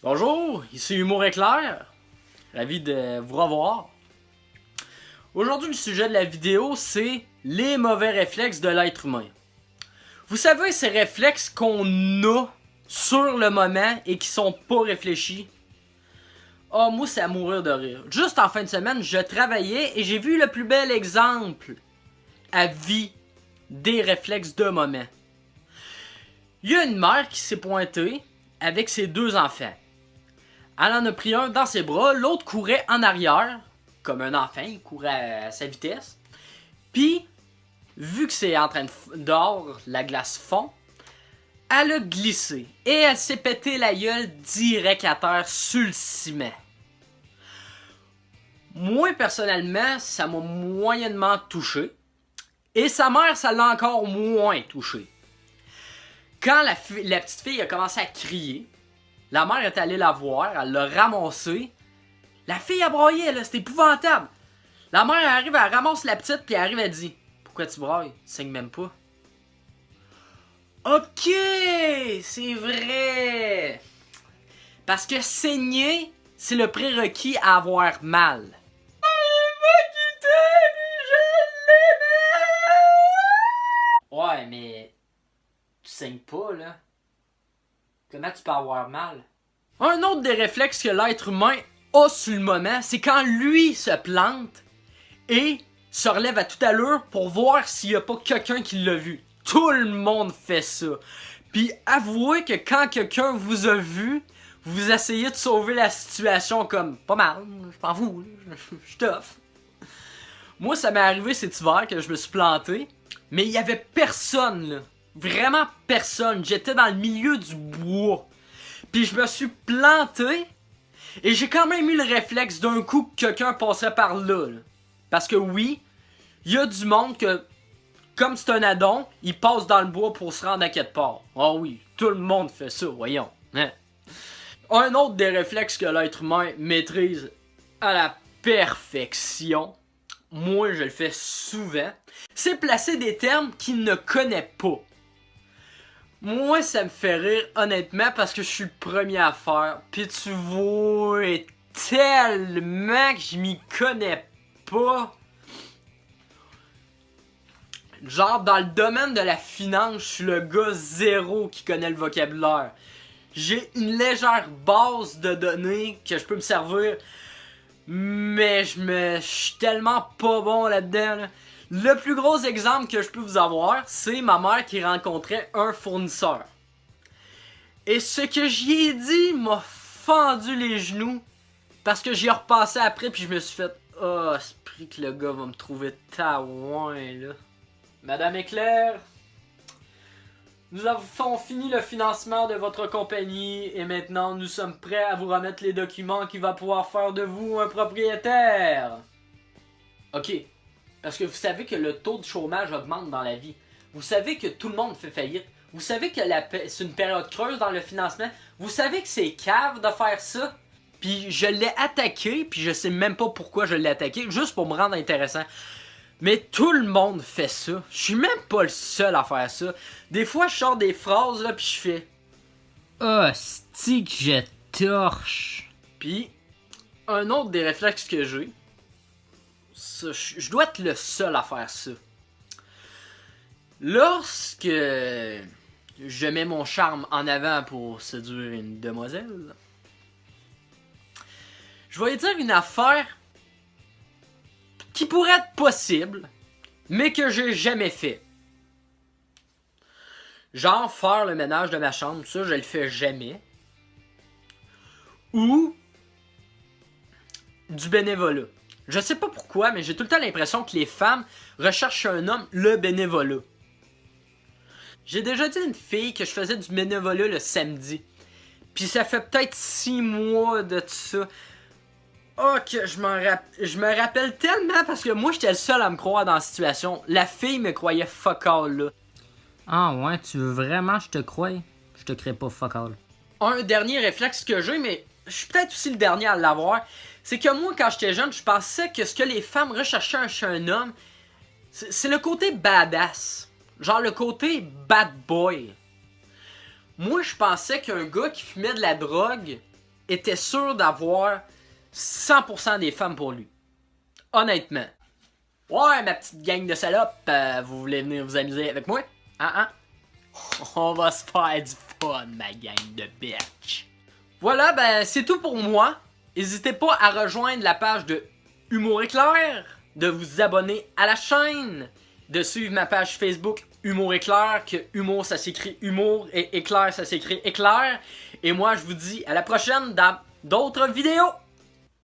Bonjour, ici Humour Éclair. Ravi de vous revoir. Aujourd'hui, le sujet de la vidéo, c'est les mauvais réflexes de l'être humain. Vous savez, ces réflexes qu'on a sur le moment et qui sont pas réfléchis. Ah, moi, c'est à mourir de rire. Juste en fin de semaine, je travaillais et j'ai vu le plus bel exemple à vie des réflexes de moment. Il y a une mère qui s'est pointée avec ses deux enfants. Elle en a pris un dans ses bras, l'autre courait en arrière, comme un enfant, il courait à sa vitesse. Puis, vu que c'est en train de dehors, la glace fond, elle a glissé et elle s'est pété la gueule direct à terre sur le ciment. Moi, personnellement, ça m'a moyennement touché. Et sa mère, ça l'a encore moins touché. Quand la petite fille a commencé à crier, la mère est allée la voir, elle l'a ramassée. La fille a braillé, là, c'était épouvantable. La mère arrive, elle ramasse la petite, puis elle arrive, elle dit « Pourquoi tu brailles? Tu saignes même pas. » Ok, c'est vrai. Parce que saigner, c'est le prérequis à avoir mal. Ouais, mais tu saignes pas, là. Comment tu peux avoir mal? Un autre des réflexes que l'être humain a sur le moment, c'est quand lui se plante et se relève à toute allure pour voir s'il n'y a pas quelqu'un qui l'a vu. Tout le monde fait ça. Puis avouez que quand quelqu'un vous a vu, vous essayez de sauver la situation comme pas mal, je m'en fous, je t'offre. Moi, ça m'est arrivé cet hiver que je me suis planté, mais il y avait personne là. Vraiment personne. J'étais dans le milieu du bois. Puis je me suis planté. Et j'ai quand même eu le réflexe d'un coup que quelqu'un passerait par là. Parce que oui, il y a du monde que, comme c'est un addon, il passe dans le bois pour se rendre à quelque part. Ah oui, tout le monde fait ça, voyons. Hein? Un autre des réflexes que l'être humain maîtrise à la perfection, moi je le fais souvent, c'est placer des termes qu'il ne connaît pas. Moi, ça me fait rire, honnêtement, parce que je suis le premier à faire. Pis tu vois tellement que je m'y connais pas. Genre, dans le domaine de la finance, je suis le gars zéro qui connaît le vocabulaire. J'ai une légère base de données que je peux me servir, mais je suis tellement pas bon là-dedans, là. Le plus gros exemple que je peux vous avoir, c'est ma mère qui rencontrait un fournisseur. Et ce que j'y ai dit m'a fendu les genoux, parce que j'y ai repassé après puis je me suis fait « Oh, esprit que le gars va me trouver taouin là. » Madame Éclair, nous avons fini le financement de votre compagnie et maintenant nous sommes prêts à vous remettre les documents qui vont pouvoir faire de vous un propriétaire. Ok. Parce que vous savez que le taux de chômage augmente dans la vie. Vous savez que tout le monde fait faillite. Vous savez que c'est une période creuse dans le financement. Vous savez que c'est cave de faire ça. Puis je l'ai attaqué, puis je sais même pas pourquoi je l'ai attaqué, juste pour me rendre intéressant. Mais tout le monde fait ça. Je suis même pas le seul à faire ça. Des fois, je sors des phrases, là, puis je fais « Oh, stick, je torche. » Puis, un autre des réflexes que j'ai, ça, je dois être le seul à faire ça. Lorsque je mets mon charme en avant pour séduire une demoiselle, je vais lui dire une affaire qui pourrait être possible, mais que j'ai jamais fait. Genre faire le ménage de ma chambre, ça je le fais jamais. Ou du bénévolat. Je sais pas pourquoi, mais j'ai tout le temps l'impression que les femmes recherchent chez un homme le bénévolat. J'ai déjà dit à une fille que je faisais du bénévolat le samedi. Puis ça fait peut-être 6 mois de tout ça. Oh que je me rappelle tellement parce que moi j'étais le seul à me croire dans la situation. La fille me croyait fuck all là. Ah ouais, tu veux vraiment que je te croie? Je te crée pas fuck all. Un dernier réflexe que j'ai, mais je suis peut-être aussi le dernier à l'avoir, c'est que moi quand j'étais jeune, je pensais que ce que les femmes recherchaient chez un homme, c'est le côté badass. Genre le côté bad boy. Moi je pensais qu'un gars qui fumait de la drogue était sûr d'avoir 100% des femmes pour lui. Honnêtement. Ouais, ma petite gang de salopes, vous voulez venir vous amuser avec moi? Hein? On va se faire du fun, ma gang de bitch. Voilà, ben c'est tout pour moi. N'hésitez pas à rejoindre la page de Humour Éclair, de vous abonner à la chaîne, de suivre ma page Facebook Humour Éclair, que humour ça s'écrit humour et éclair ça s'écrit éclair. Et moi je vous dis à la prochaine dans d'autres vidéos.